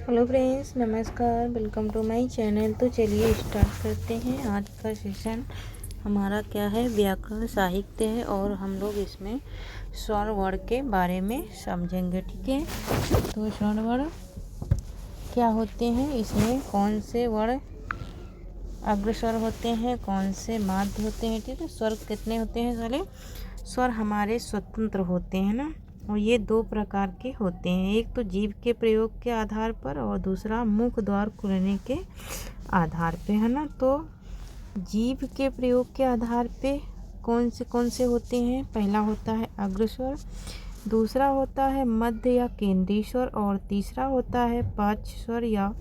Hello friends, नमस्कार। Welcome to my channel. तो चलिए स्टार्ट करते हैं। आज का सेशन हमारा क्या है, व्याकरण साहित्य है और हम लोग इसमें स्वर वर्ण के बारे में समझेंगे। ठीक है, तो स्वर वर्ण क्या होते हैं, इसमें कौन से वर्ण अग्रस्वर होते हैं, कौन से माध्य होते हैं। ठीक है, स्वर कितने होते हैं साले? स्वर हमारे स्वतंत्र होते हैं ना, और ये दो प्रकार के होते हैं। एक तो जीभ के प्रयोग के आधार पर और दूसरा मुख द्वार खुलने के आधार पे, है ना। तो जीभ के प्रयोग के आधार पे कौन से होते हैं? पहला होता है अग्रस्वर, दूसरा होता है मध्य या केंद्रीय स्वर और तीसरा होता है पाँच स्वर या।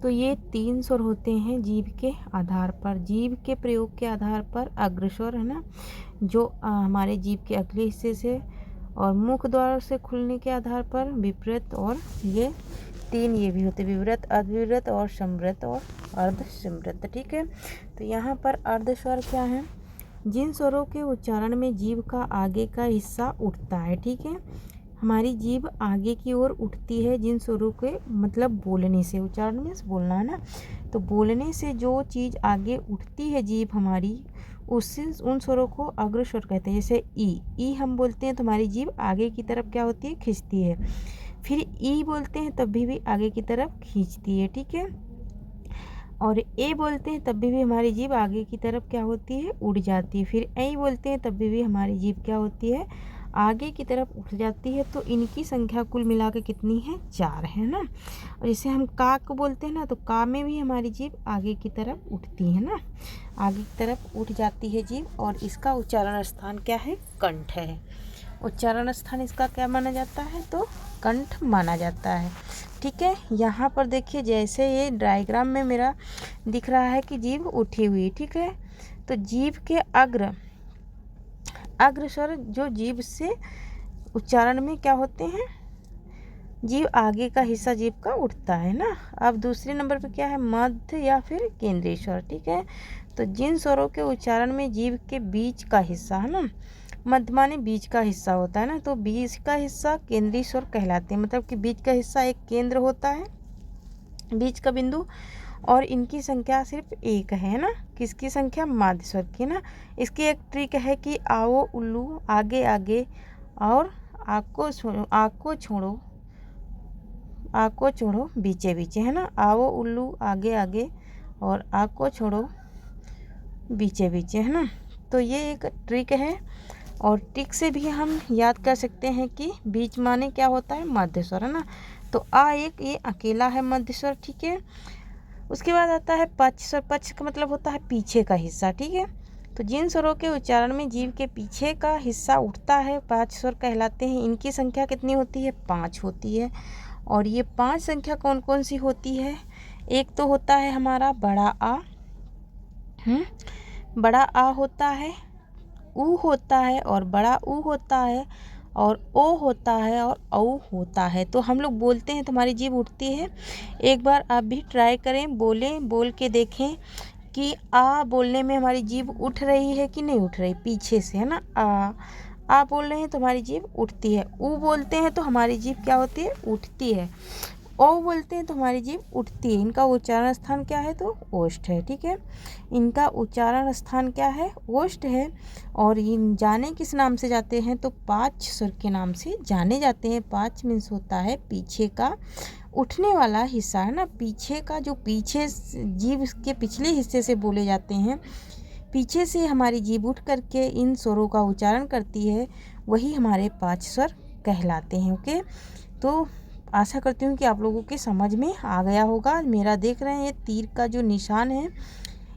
तो ये तीन स्वर होते हैं जीभ के आधार पर। जीभ के प्रयोग के आधार पर अग्रस्वर, है ना, जो हमारे जीभ के अगले हिस्से से, और मुख द्वार से खुलने के आधार पर विपरीत, और ये तीन ये भी होते, विवृत, अविवृत और समृत और अर्धसमृत। ठीक है, तो यहाँ पर अर्धस्वर क्या है? जिन स्वरों के उच्चारण में जीभ का आगे का हिस्सा उठता है। ठीक है, हमारी जीभ आगे की ओर उठती है जिन स्वरों के, मतलब बोलने से, उच्चारण में बोलना है ना, तो बोलने से जो चीज़ आगे उठती है जीभ हमारी, उससे उन स्वरों को अग्रस्वर कहते हैं। जैसे ई हम बोलते हैं तो हमारी जीभ आगे की तरफ क्या होती है, खींचती है। फिर ई बोलते हैं तब भी आगे की तरफ खींचती है। ठीक है, और ए बोलते हैं तब भी हमारी जीभ आगे की तरफ क्या होती है, उड़ जाती है। फिर ऐ बोलते हैं तब भी हमारी जीभ क्या होती है, आगे की तरफ उठ जाती है। तो इनकी संख्या कुल मिला के कितनी है, 4 है ना। और जैसे हम का को बोलते हैं ना, तो का में भी हमारी जीभ आगे की तरफ उठती है ना, आगे की तरफ उठ जाती है जीभ। और इसका उच्चारण स्थान क्या है, कंठ है। उच्चारण स्थान इसका क्या माना जाता है, तो कंठ माना जाता है। ठीक है, यहाँ पर देखिए, जैसे ये डायग्राम में मेरा दिख रहा है कि जीभ उठी हुई। ठीक है, तो जीभ के अग्रस्वर जो जीभ से उच्चारण में क्या होते हैं, जीभ आगे का हिस्सा जीभ का उठता है ना। अब दूसरे नंबर पे क्या है, मध्य या फिर केंद्रीय स्वर। ठीक है, तो जिन स्वरों के उच्चारण में जीभ के बीच का हिस्सा, है ना, मध्य माने बीच का हिस्सा होता है ना, तो बीच का हिस्सा केंद्रीय स्वर कहलाते हैं। मतलब कि बीच का हिस्सा एक केंद्र होता है, बीच का बिंदु, और इनकी संख्या सिर्फ एक है ना। किसकी संख्या, माध्य स्वर की ना। इसकी एक ट्रिक है कि आओ उल्लू आगे आगे और आको छोड़ो आको छोड़ो बीचे बीचे, है ना। आओ उल्लू आगे आगे और आको छोड़ो बीचे बीचे, है ना। तो ये एक ट्रिक है, और ट्रिक से भी हम याद कर सकते हैं कि बीच माने क्या होता है, मध्य स्वर, है ना। तो एक ये अकेला है मध्य स्वर। ठीक है, उसके बाद आता है पक्ष स्वर। पक्ष का मतलब होता है पीछे का हिस्सा। ठीक है, तो जिन स्वरों के उच्चारण में जीभ के पीछे का हिस्सा उठता है, पांच स्वर कहलाते हैं। इनकी संख्या कितनी होती है, 5 होती है। और ये 5 संख्या कौन कौन सी होती है? एक तो होता है हमारा बड़ा आ, बड़ा आ होता है, ऊ होता है और बड़ा ऊ होता है, और ओ होता है और औ होता है। तो हम लोग बोलते हैं तो हमारी जीभ उठती है। एक बार आप भी ट्राई करें, बोल के देखें कि आ बोलने में हमारी जीभ उठ रही है कि नहीं उठ रही, पीछे से, है ना। आ बोल रहे हैं तो हमारी जीभ उठती है। ऊ बोलते हैं तो हमारी जीभ क्या होती है, उठती है। ओ बोलते हैं तो हमारी जीभ उठती है। इनका उच्चारण स्थान क्या है, तो ओष्ठ है। ठीक है, इनका उच्चारण स्थान क्या है, ओष्ठ है। और इन जाने किस नाम से जाते हैं, तो पाँच स्वर के नाम से जाने जाते हैं। पाँच मीन्स होता है पीछे का उठने वाला हिस्सा, है ना। पीछे का जो पीछे जीभ के पिछले हिस्से से बोले जाते हैं, पीछे से हमारी जीभ उठ करके इन स्वरों का उच्चारण करती है, वही हमारे 5 स्वर कहलाते हैं। ओके, तो आशा करती हूँ कि आप लोगों के समझ में आ गया होगा। मेरा देख रहे हैं ये तीर का जो निशान है,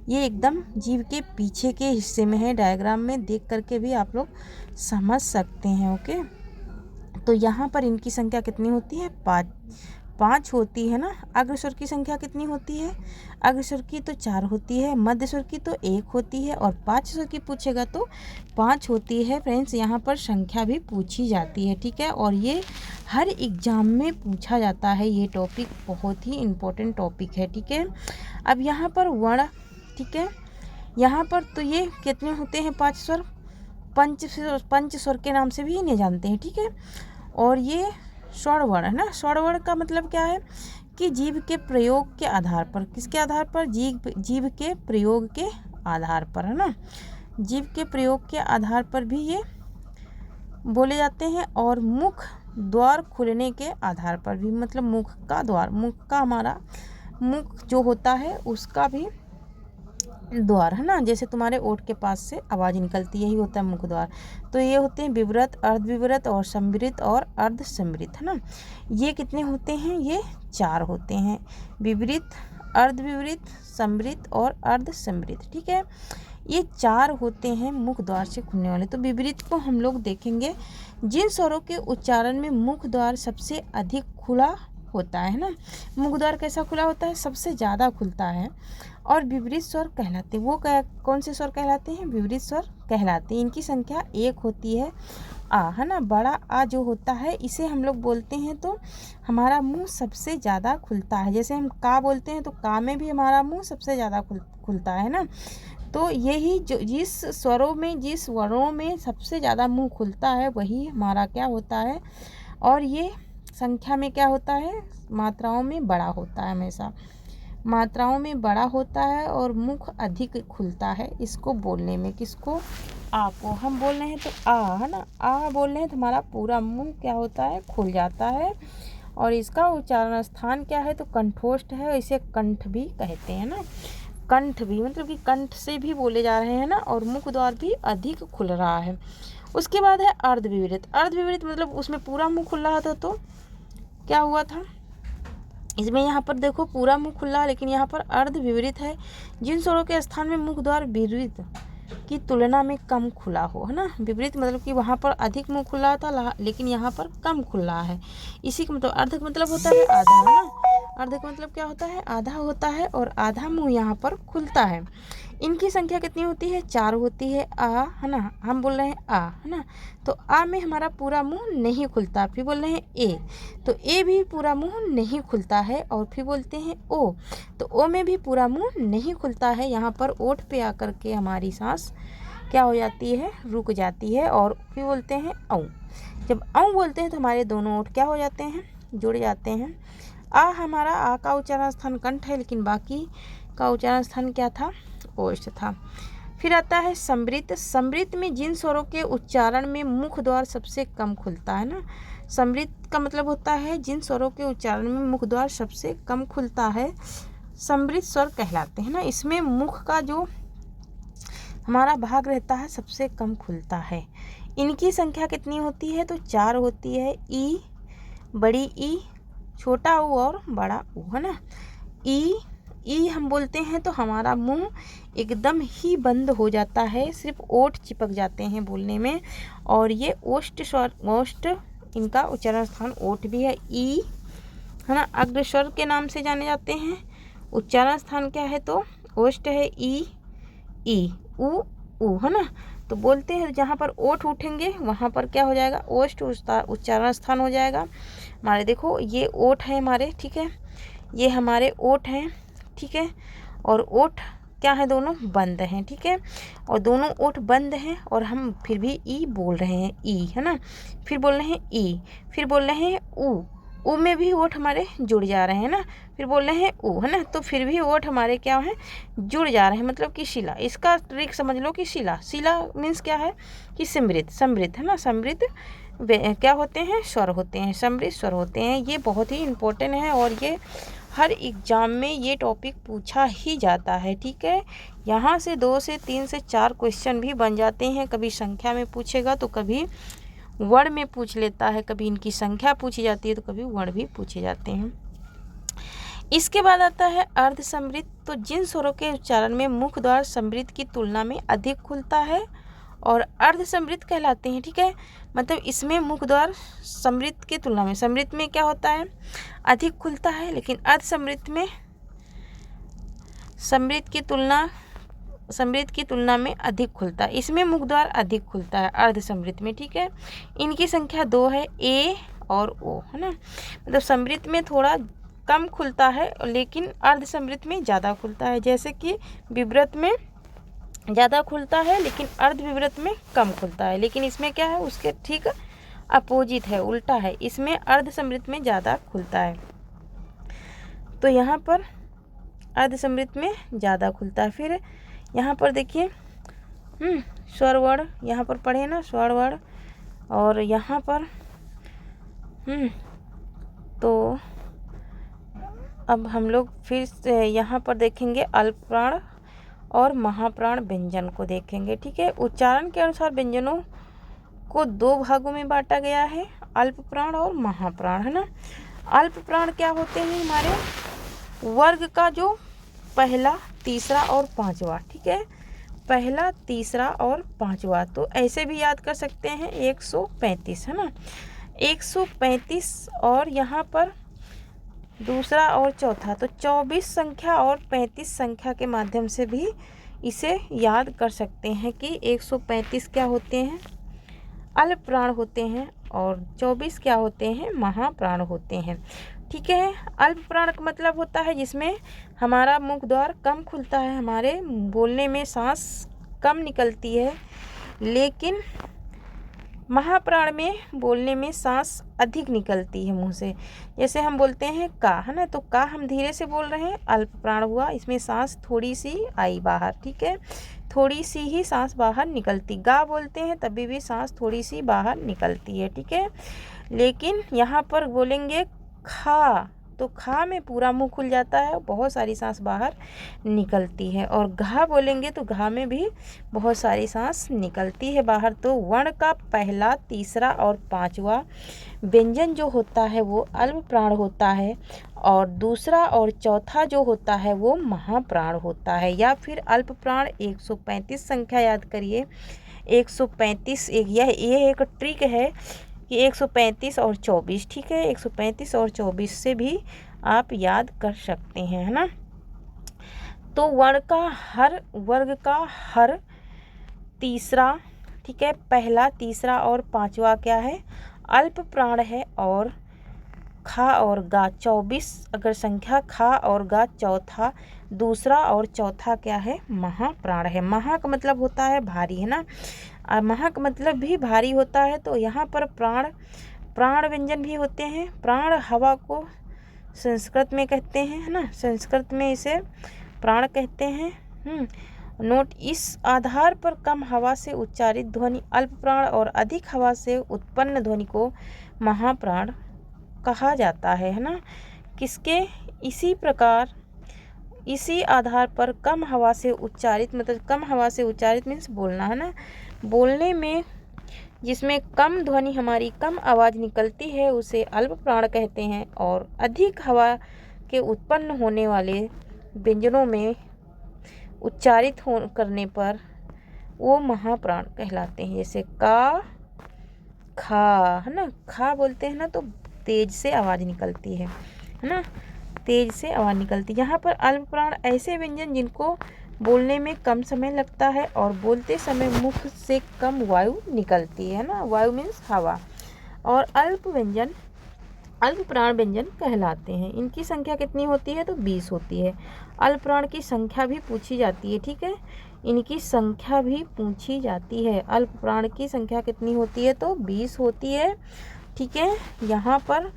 ये एकदम जीभ के पीछे के हिस्से में है। डायग्राम में देख करके भी आप लोग समझ सकते हैं। ओके, तो यहाँ पर इनकी संख्या कितनी होती है, 5 होती है ना। अग्रस्वर की संख्या कितनी होती है, अग्रस्वर की तो 4 होती है, मध्य स्वर की तो 1 होती है, और पाँच स्वर की पूछेगा तो 5 होती है। फ्रेंड्स, यहाँ पर संख्या भी पूछी जाती है। ठीक है, और ये हर एग्जाम में पूछा जाता है। ये टॉपिक बहुत ही इम्पोर्टेंट टॉपिक है। ठीक है, अब यहाँ पर वर्ण, ठीक है, यहाँ पर तो ये कितने होते हैं, 5 स्वर, पंच स्वर के नाम से भी इन्हें जानते हैं। ठीक है, और ये स्वरवर्ण है ना। स्वरवर्ण का मतलब क्या है कि जीभ के प्रयोग के आधार पर, किसके आधार पर, जीभ के प्रयोग के आधार पर, है ना। जीभ के प्रयोग के आधार पर भी ये बोले जाते हैं, और मुख द्वार खुलने के आधार पर भी, मतलब मुख का द्वार, मुख का हमारा मुख जो होता है उसका भी द्वार, है ना। जैसे तुम्हारे ओठ के पास से आवाज़ निकलती है, यही होता है मुख द्वार। तो ये होते हैं विवृत, अर्धविवृत और संवृत और अर्धसंवृत, है ना। ये कितने होते हैं, ये 4 होते हैं, विवृत, अर्धविवृत, संवृत और अर्धसंवृत, ठीक है। ये 4 होते हैं मुख द्वार से खुलने वाले। तो विवृत को हम लोग देखेंगे, जिन स्वरों के उच्चारण में मुख द्वार सबसे अधिक खुला होता है ना। मुख द्वार कैसा खुला होता है, सबसे ज़्यादा खुलता है, और विवृत स्वर कहलाते हैं। वो कौन से स्वर कहलाते हैं, विवृत स्वर कहलाते हैं। इनकी संख्या 1 होती है, आ, है ना। बड़ा आ जो होता है इसे हम लोग बोलते हैं तो हमारा मुंह सबसे ज़्यादा खुलता है। जैसे हम का बोलते हैं तो का में भी हमारा मुंह सबसे ज़्यादा खुलता है ना। तो यही जो जिस स्वरों में, जिस वर्णों में सबसे ज़्यादा मुंह खुलता है वही हमारा क्या होता है, और ये संख्या में क्या होता है, मात्राओं में बड़ा होता है, हमेशा मात्राओं में बड़ा होता है, और मुख अधिक खुलता है इसको बोलने में। किसको, आ को हम बोल रहे हैं तो आ, है ना। आ बोल रहे हैं तो हमारा पूरा मुंह क्या होता है, खुल जाता है, और इसका उच्चारण स्थान क्या है तो कंठोष्ठ है, इसे कंठ भी कहते हैं ना। कंठ भी मतलब कि कंठ से भी बोले जा रहे हैं ना, और मुख द्वार भी अधिक खुल रहा है। उसके बाद है अर्धविवृत। अर्धविवृत मतलब उसमें पूरा मुंह खुल रहा था, तो क्या हुआ था, इसमें यहाँ पर देखो पूरा मुंह खुला, लेकिन यहाँ पर अर्धविवृत है। जिन स्वरों के स्थान में मुख द्वार विवृत की तुलना में कम खुला हो, है ना। विपरीत मतलब कि वहाँ पर अधिक मुंह खुला था, लेकिन यहाँ पर कम खुला है। इसी का मतलब अर्ध का मतलब होता है आधा, है ना। अर्ध का मतलब क्या होता है, आधा होता है, और आधा मुंह यहाँ पर खुलता है। इनकी संख्या कितनी होती है, 4 होती है। आ, है ना, हम बोल रहे हैं आ, है ना। तो आ में हमारा पूरा मुंह नहीं खुलता। फिर बोल रहे हैं ए, तो ए भी पूरा मुंह नहीं खुलता है। और फिर बोलते हैं ओ, तो ओ में भी पूरा मुंह नहीं खुलता है। यहाँ पर ओठ पे आकर के हमारी सांस क्या हो जाती है, रुक जाती है। और फिर बोलते हैं औ। जब औ बोलते हैं तो हमारे दोनों ओठ क्या हो जाते हैं, जुड़ जाते हैं। आ हमारा आ का उच्चारण स्थान कंठ है, लेकिन बाकी का उच्चारण स्थान क्या था, ओष्ठ था। फिर आता है समृत। समृत में जिन स्वरों के उच्चारण में मुख द्वार सबसे कम खुलता है ना। समृत का मतलब होता है जिन स्वरों के उच्चारण में मुख द्वार सबसे कम खुलता है, समृत स्वर कहलाते हैं ना। इसमें मुख का जो हमारा भाग रहता है सबसे कम खुलता है। इनकी संख्या कितनी होती है, तो 4 होती है। ई, बड़ी ई, छोटा ऊ और बड़ा ऊ, है ना। ई हम बोलते हैं तो हमारा मुंह एकदम ही बंद हो जाता है, सिर्फ ओठ चिपक जाते हैं बोलने में। और ये ओष्ठ स्वर, ओष्ठ इनका उच्चारण स्थान ओठ भी है। ई, है ना, अग्रस्वर के नाम से जाने जाते हैं। उच्चारण स्थान क्या है, तो ओष्ठ है। ई ऊ, है ना। तो बोलते हैं जहाँ पर ओठ उठेंगे वहाँ पर क्या हो जाएगा, ओष्ठ उच्चारण स्थान हो जाएगा। हमारे देखो ये ओठ है हमारे, ठीक है, ये हमारे ओठ हैं, ठीक है। और ओठ क्या है, दोनों बंद हैं, ठीक है। और दोनों ओठ बंद हैं, और हम फिर भी ई बोल रहे हैं, ई, है ना। फिर बोल रहे हैं ई, फिर बोल रहे हैं ऊ में भी ओठ हमारे जुड़ जा रहे हैं ना। फिर बोल रहे हैं ऊ, है ना, तो फिर भी ओठ हमारे क्या हैं, जुड़ जा रहे हैं, मतलब कि शिला। इसका ट्रिक समझ लो कि शिला मीन्स क्या है कि समृत, है ना। समृत क्या होते हैं, स्वर होते हैं, समृत स्वर होते हैं। ये बहुत ही इम्पोर्टेंट है, और ये हर एग्ज़ाम में ये टॉपिक पूछा ही जाता है, ठीक है। यहाँ से 2 से 3 से 4 क्वेश्चन भी बन जाते हैं। कभी संख्या में पूछेगा तो कभी वर्ण में पूछ लेता है, कभी इनकी संख्या पूछी जाती है तो कभी वर्ण भी पूछे जाते हैं। इसके बाद आता है अर्धसमृत। तो जिन स्वरों के उच्चारण में मुख द्वार समृत की तुलना में अधिक खुलता है और अर्धसमृत कहलाते हैं, ठीक है। मतलब इसमें मुख द्वार समृत की तुलना में, समृत में क्या होता है, अधिक खुलता है, लेकिन अर्धसमृत में समृत की तुलना में अधिक खुलता है। इसमें मुख द्वार अधिक खुलता है अर्धसमृत में, ठीक है। इनकी संख्या 2 है, ए और ओ, है ना। मतलब समृत में थोड़ा कम खुलता है, लेकिन अर्धसमृत में ज़्यादा खुलता है। जैसे कि विवृत में ज़्यादा खुलता है, लेकिन अर्धविवृत में कम खुलता है। लेकिन इसमें क्या है, उसके ठीक अपोजिट है, उल्टा है, इसमें अर्ध समृद्ध में ज़्यादा खुलता है। तो यहाँ पर अर्ध समृद्ध में ज़्यादा खुलता है। फिर यहाँ पर देखिए स्वर वर्ण, यहाँ पर पढ़े ना स्वर वर्ण, और यहाँ पर तो अब हम लोग फिर से यहाँ पर देखेंगे अल्प प्राण और महाप्राण व्यंजन को देखेंगे। ठीक है, उच्चारण के अनुसार व्यंजनों को दो भागों में बांटा गया है, अल्प प्राण और महाप्राण, है ना। अल्प प्राण क्या होते हैं? हमारे वर्ग का जो पहला, तीसरा और पांचवा। ठीक है, पहला, तीसरा और पांचवा, तो ऐसे भी याद कर सकते हैं 135, है ना। 135 और यहाँ पर दूसरा और चौथा, तो 24 संख्या और 35 संख्या के माध्यम से भी इसे याद कर सकते हैं कि 135 क्या होते हैं? अल्प प्राण होते हैं, और 24 क्या होते हैं? महाप्राण होते हैं। ठीक है, अल्प प्राण का मतलब होता है जिसमें हमारा मुख द्वार कम खुलता है, हमारे बोलने में सांस कम निकलती है, लेकिन महाप्राण में बोलने में सांस अधिक निकलती है मुंह से। जैसे हम बोलते हैं का, है ना, तो का हम धीरे से बोल रहे हैं, अल्प प्राण हुआ, इसमें सांस थोड़ी सी आई बाहर। ठीक है, थोड़ी सी ही सांस बाहर निकलती। गा बोलते हैं तभी भी सांस थोड़ी सी बाहर निकलती है। ठीक है, लेकिन यहाँ पर बोलेंगे खा, तो खा में पूरा मुंह खुल जाता है, बहुत सारी सांस बाहर निकलती है। और घा बोलेंगे तो घा में भी बहुत सारी सांस निकलती है बाहर। तो वर्ण का पहला, तीसरा और पांचवा व्यंजन जो होता है वो अल्प प्राण होता है, और दूसरा और चौथा जो होता है वो महाप्राण होता है। या फिर अल्प प्राण 135 संख्या याद करिए, 135 ये एक ट्रिक है कि 135 और 24। ठीक है, 135 और 24 से भी आप याद कर सकते हैं, है ना। तो वर्ग का हर तीसरा, ठीक है, पहला, तीसरा और पांचवा क्या है? अल्प प्राण है। और खा और गा 24 अगर संख्या, खा और गा चौथा, दूसरा और चौथा क्या है? महाप्राण है। महा का मतलब होता है भारी, है ना, महा का मतलब भी भारी होता है। तो यहाँ पर प्राण व्यंजन भी होते हैं। प्राण हवा को संस्कृत में कहते हैं, है ना, संस्कृत में इसे प्राण कहते हैं। नोट, इस आधार पर कम हवा से उच्चारित ध्वनि अल्प प्राण और अधिक हवा से उत्पन्न ध्वनि को महाप्राण कहा जाता है ना। किसके? इसी प्रकार, इसी आधार पर कम हवा से उच्चारित, मतलब कम हवा से उच्चारित मीन्स बोलना, है ना, बोलने में जिसमें कम ध्वनि, हमारी कम आवाज़ निकलती है उसे अल्प प्राण कहते हैं, और अधिक हवा के उत्पन्न होने वाले व्यंजनों में उच्चारित करने पर वो महाप्राण कहलाते हैं। जैसे का, खा, है ना, खा बोलते हैं ना तो तेज से आवाज़ निकलती है ना, तेज से आवाज़ निकलती है। यहाँ पर अल्प प्राण ऐसे व्यंजन जिनको बोलने में कम समय लगता है और बोलते समय मुख से कम वायु निकलती है ना, वायु मीन्स हवा, और अल्प प्राण व्यंजन कहलाते हैं। इनकी संख्या कितनी होती है? तो 20 होती है। अल्प प्राण की संख्या भी पूछी जाती है। ठीक है, इनकी संख्या भी पूछी जाती है। अल्प प्राण की संख्या कितनी होती है? तो 20 होती है। ठीक है, यहाँ पर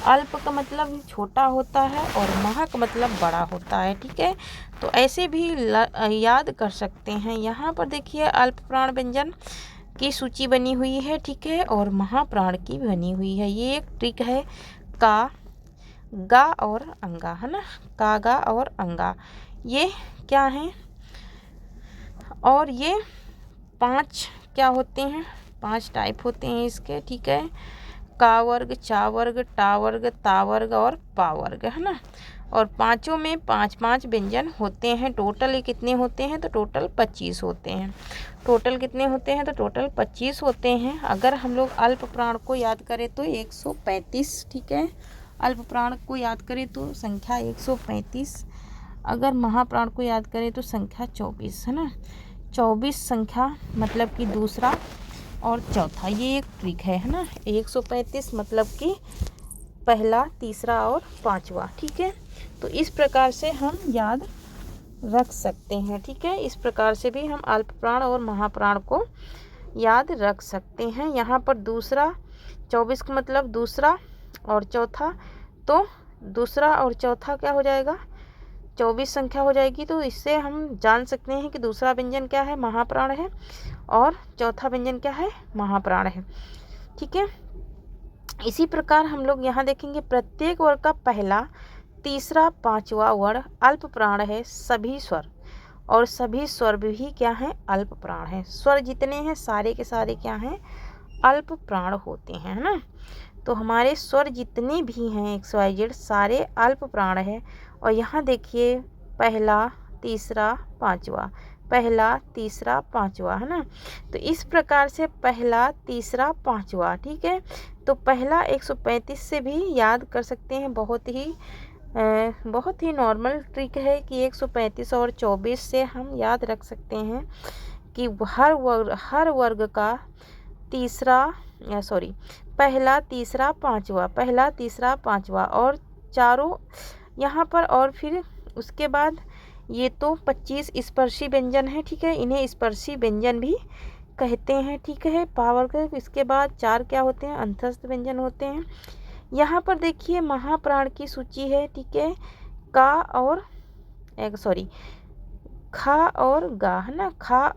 अल्प का मतलब छोटा होता है और महा का मतलब बड़ा होता है। ठीक है, तो ऐसे भी याद कर सकते हैं। यहाँ पर देखिए अल्प प्राण व्यंजन की सूची बनी हुई है। ठीक है, और महाप्राण की बनी हुई है। ये एक ट्रिक है, का, गा और अंगा, है ना, का, गा और अंगा, ये क्या है? और ये 5 क्या होते हैं? 5 टाइप होते हैं इसके। ठीक है, का वर्ग, चा वर्ग, टा वर्ग, ता वर्ग और पा वर्ग, है ना, और पांचों में 5-5 व्यंजन होते हैं। टोटल ये कितने होते हैं? तो टोटल 25 होते हैं। टोटल कितने होते हैं? तो टोटल 25 होते हैं। अगर हम लोग अल्प प्राण को याद करें तो 135। ठीक है, अल्प प्राण को याद करें तो संख्या 135, अगर महाप्राण को याद करें तो संख्या 24, है ना, 24 संख्या मतलब कि दूसरा और चौथा, ये एक ट्रिक है ना। 135 मतलब कि पहला, तीसरा और पांचवा। ठीक है, तो इस प्रकार से हम याद रख सकते हैं। ठीक है, इस प्रकार से भी हम अल्प प्राण और महाप्राण को याद रख सकते हैं। यहाँ पर दूसरा 24 का मतलब दूसरा और चौथा, तो दूसरा और चौथा क्या हो जाएगा, 24 संख्या हो जाएगी। तो इससे हम जान सकते हैं कि दूसरा व्यंजन क्या है, महाप्राण है, और चौथा व्यंजन क्या है, महाप्राण है। ठीक है। इसी प्रकार हम लोग यहाँ देखेंगे प्रत्येक वर्ग का पहला, तीसरा, पांचवा वर्ण अल्प प्राण है। सभी स्वर और सभी स्वर भी क्या हैं, अल्प प्राण है। स्वर जितने हैं सारे के सारे क्या हैं, अल्प प्राण होते हैं, है ना। तो हमारे स्वर जितने भी हैं XYZ सारे अल्प प्राण है। और यहाँ देखिए पहला, तीसरा, पांचवा, पहला, तीसरा, पांचवा, है ना। तो इस प्रकार से पहला, तीसरा, पांचवा, ठीक है। तो पहला 135 से भी याद कर सकते हैं। बहुत ही नॉर्मल ट्रिक है कि 135 और 24 से हम याद रख सकते हैं कि हर वर्ग का पहला, तीसरा, पांचवा, पहला, तीसरा, पांचवा, और चारों यहाँ पर। और फिर उसके बाद ये तो 25 स्पर्शी व्यंजन है, ठीक है। इन्हें स्पर्शी व्यंजन भी कहते हैं, ठीक है, पावर के। इसके बाद 4 क्या होते हैं, अंतस्थ व्यंजन होते हैं। यहाँ पर देखिए महाप्राण की सूची है, ठीक है। खा और गा, है ना, खा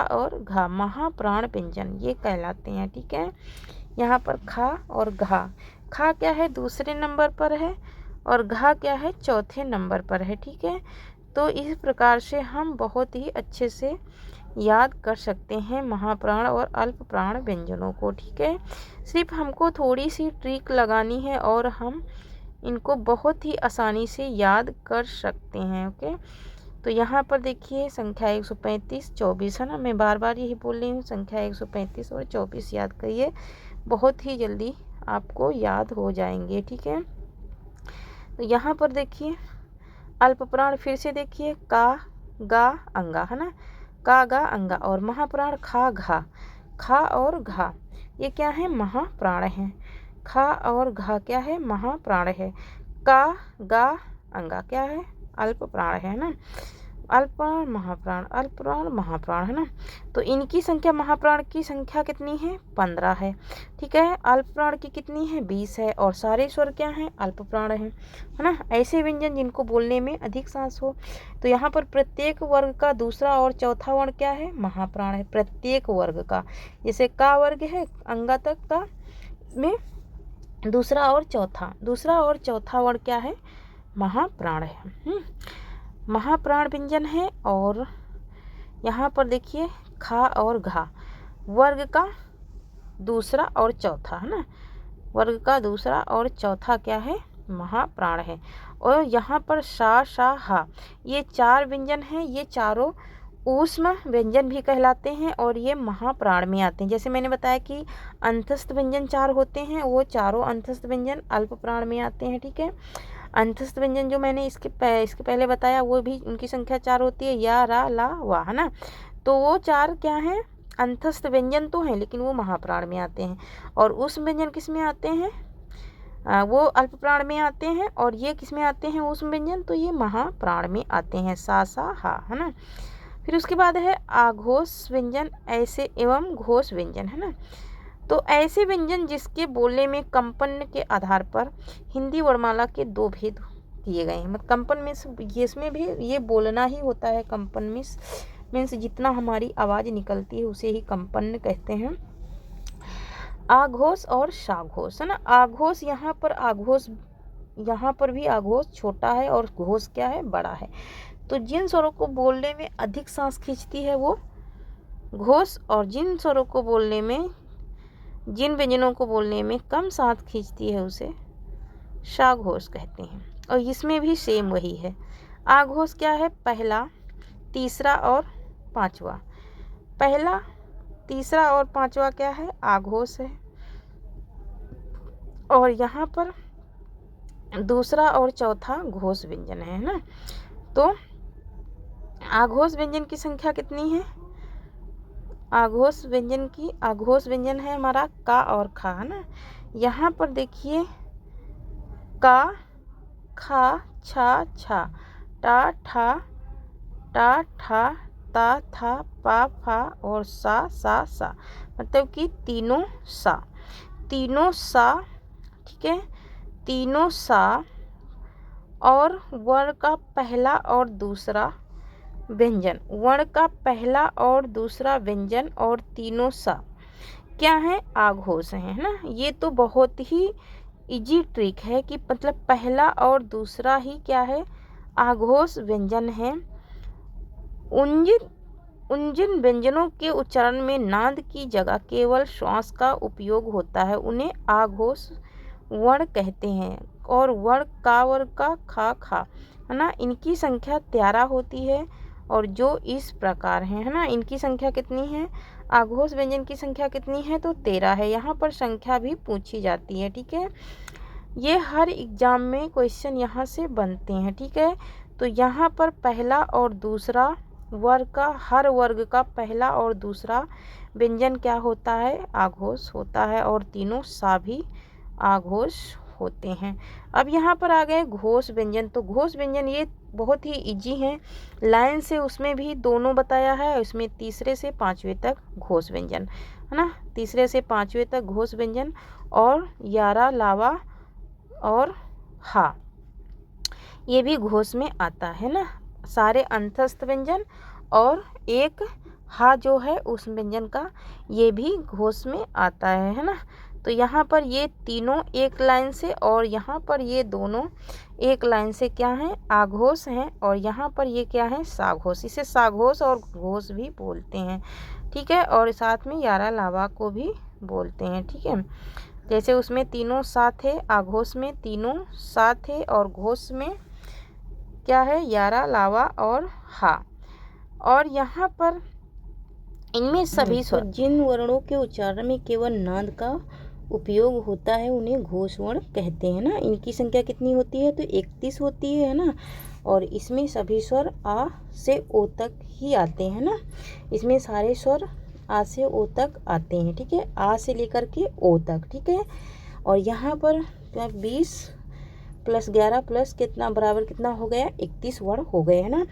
और घा महाप्राण व्यंजन ये कहलाते हैं, ठीक है। यहाँ पर खा और घा, खा क्या है, दूसरे नंबर पर है, और घा क्या है, चौथे नंबर पर है, ठीक है। तो इस प्रकार से हम बहुत ही अच्छे से याद कर सकते हैं महाप्राण और अल्प प्राण व्यंजनों को, ठीक है। सिर्फ हमको थोड़ी सी ट्रिक लगानी है और हम इनको बहुत ही आसानी से याद कर सकते हैं, ओके। तो यहाँ पर देखिए संख्या 135, 24, है ना। मैं बार बार यही बोल रही हूँ, संख्या 135 और 24 याद करिए, बहुत ही जल्दी आपको याद हो जाएंगे, ठीक है। तो यहाँ पर देखिए अल्प प्राण फिर से देखिए का, गा, अंगा, है ना, का, गा, अंगा। और महाप्राण खा, घा, खा और घा ये क्या है, महाप्राण है। खा और घा क्या है, महाप्राण है। का, गा, अंगा क्या है, अल्प प्राण है ना। अल्पप्राण, महाप्राण, अल्पप्राण, महाप्राण, है ना। तो इनकी संख्या, महाप्राण की संख्या कितनी है, 15 है, ठीक है। अल्पप्राण की कितनी है, 20 है। और सारे स्वर क्या हैं, अल्पप्राण है ना। ऐसे व्यंजन जिनको बोलने में अधिक सांस हो। तो यहाँ पर प्रत्येक वर्ग का दूसरा और चौथा वर्ण क्या है, महाप्राण है। प्रत्येक वर्ग का, जैसे का वर्ग है अंगा तक का में दूसरा और चौथा वर्ण क्या है, महाप्राण है। महाप्राण व्यंजन है। और यहाँ पर देखिए खा और घा वर्ग का दूसरा और चौथा, है ना। वर्ग का दूसरा और चौथा क्या है, महाप्राण है। और यहाँ पर शा, शा, हा ये 4 व्यंजन हैं। ये चारों ऊष्म व्यंजन भी कहलाते हैं और ये महाप्राण में आते हैं। जैसे मैंने बताया कि अंतस्थ व्यंजन 4 होते हैं, वो चारों अंतस्थ व्यंजन अल्प प्राण में आते हैं, ठीक है। अंतस्थ व्यंजन जो मैंने इसके पहले बताया वो भी उनकी संख्या 4 होती है, या, रा, ला, वा, है ना। तो वो 4 क्या हैं, अंतस्थ व्यंजन तो हैं लेकिन वो महाप्राण में आते हैं। और उस व्यंजन किस में आते हैं, वो अल्प प्राण में आते हैं। और ये किस में आते हैं, उस व्यंजन, तो ये महाप्राण में आते हैं, सा, सा, हा, है ना। फिर उसके बाद है आघोष व्यंजन, ऐसे एवं घोष व्यंजन, है ना। तो ऐसे व्यंजन जिसके बोलने में कंपन के आधार पर हिंदी वर्णमाला के 2 भेद किए गए हैं। मतलब कंपन में इसमें भी ये बोलना ही होता है। कंपन मीन्स जितना हमारी आवाज़ निकलती है उसे ही कंपन कहते हैं। आघोष और साघोष, है ना। आघोष यहाँ पर भी आघोष छोटा है और घोष क्या है, बड़ा है। तो जिन स्वरों को बोलने में अधिक सांस खींचती है वो घोष, और जिन स्वरों को बोलने में, जिन व्यंजनों को बोलने में कम सांस खींचती है उसे साघोष कहते हैं। और इसमें भी सेम वही है। आघोष क्या है, पहला, तीसरा और पांचवा। पहला, तीसरा और पांचवा क्या है, आघोष है। और यहाँ पर दूसरा और चौथा घोष व्यंजन है ना। तो आघोष व्यंजन की संख्या कितनी है, आघोष व्यंजन है हमारा का और खा, है ना। यहाँ पर देखिए का, खा, छा, छा, टा, ठा, टा, ठा, ता, था, पा, फा और सा, सा, मतलब कि तीनों सा, ठीक है, तीनों सा और वर्ण का पहला और दूसरा व्यंजन, वर्ण का पहला और दूसरा व्यंजन और तीनों सा क्या है, आघोष है ना। ये तो बहुत ही इजी ट्रिक है कि मतलब पहला और दूसरा ही क्या है, आघोष व्यंजन है। उन जिन व्यंजनों के उच्चारण में नाद की जगह केवल श्वास का उपयोग होता है उन्हें आघोष वर्ण कहते हैं। और वर्ण का, वर्ग का, खा, खा, है ना, इनकी संख्या 13 होती है और जो इस प्रकार है ना। इनकी संख्या कितनी है, आघोष व्यंजन की संख्या कितनी है, तो 13 है। यहाँ पर संख्या भी पूछी जाती है, ठीक है। ये हर एग्जाम में क्वेश्चन यहाँ से बनते हैं, ठीक है। तो यहाँ पर पहला और दूसरा वर्ग का, हर वर्ग का पहला और दूसरा व्यंजन क्या होता है, आघोष होता है और तीनों सा भी आघोष होते हैं। अब यहाँ पर आ गए घोष व्यंजन। तो घोष व्यंजन ये बहुत ही इजी है, लाइन से उसमें भी दोनों बताया है, उसमें तीसरे से पांचवें तक घोष व्यंजन, है ना, तीसरे से पांचवें तक घोष व्यंजन और यारा, लावा और हा, ये भी घोष में आता है ना। सारे अंतस्थ व्यंजन और एक हा जो है उस व्यंजन का, ये भी घोष में आता है ना। तो यहाँ पर ये तीनों एक लाइन से और यहाँ पर ये दोनों एक लाइन से क्या है, आघोष हैं। और यहाँ पर ये क्या है, साघोष, इसे साघोष और घोष भी बोलते हैं, ठीक है। और साथ में यारा, लावा को भी बोलते हैं, ठीक है। जैसे उसमें तीनों साथ है, आघोष में तीनों साथ है और घोष में क्या है, यारा, लावा और हा। और यहाँ पर इनमें सभी स्वर, जिन वर्णों के उच्चारण में केवल नाद का उपयोग होता है उन्हें घोष वर्ण कहते हैं ना। इनकी संख्या कितनी होती है, तो 31 होती है ना। और इसमें सभी स्वर आ से ओ तक ही आते हैं ना। इसमें सारे स्वर आ से ओ तक आते हैं, ठीक है, आ से लेकर के ओ तक, ठीक है। और यहाँ पर 20 + 11 + कितना बराबर कितना हो गया, 31 वर्ण हो गए, है ना।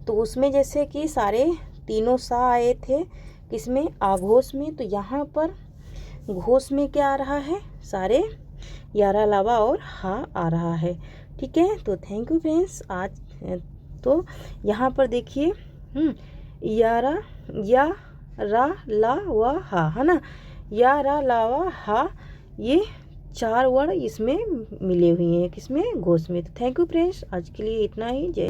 तो उसमें जैसे कि सारे तीनों सा आए थे किसमें, आघोष में, तो यहाँ पर घोष में क्या आ रहा है, सारे यारा, लावा और हा आ रहा है, ठीक है। तो थैंक यू फ्रेंड्स। आज तो यहाँ पर देखिए यारा, या, रा, ला, वा, हा, है ना, या, रा, ला, वा, हा, ये 4 वर्ण इसमें मिले हुए हैं, किसमें, घोष में। तो थैंक यू फ्रेंड्स, आज के लिए इतना ही। जय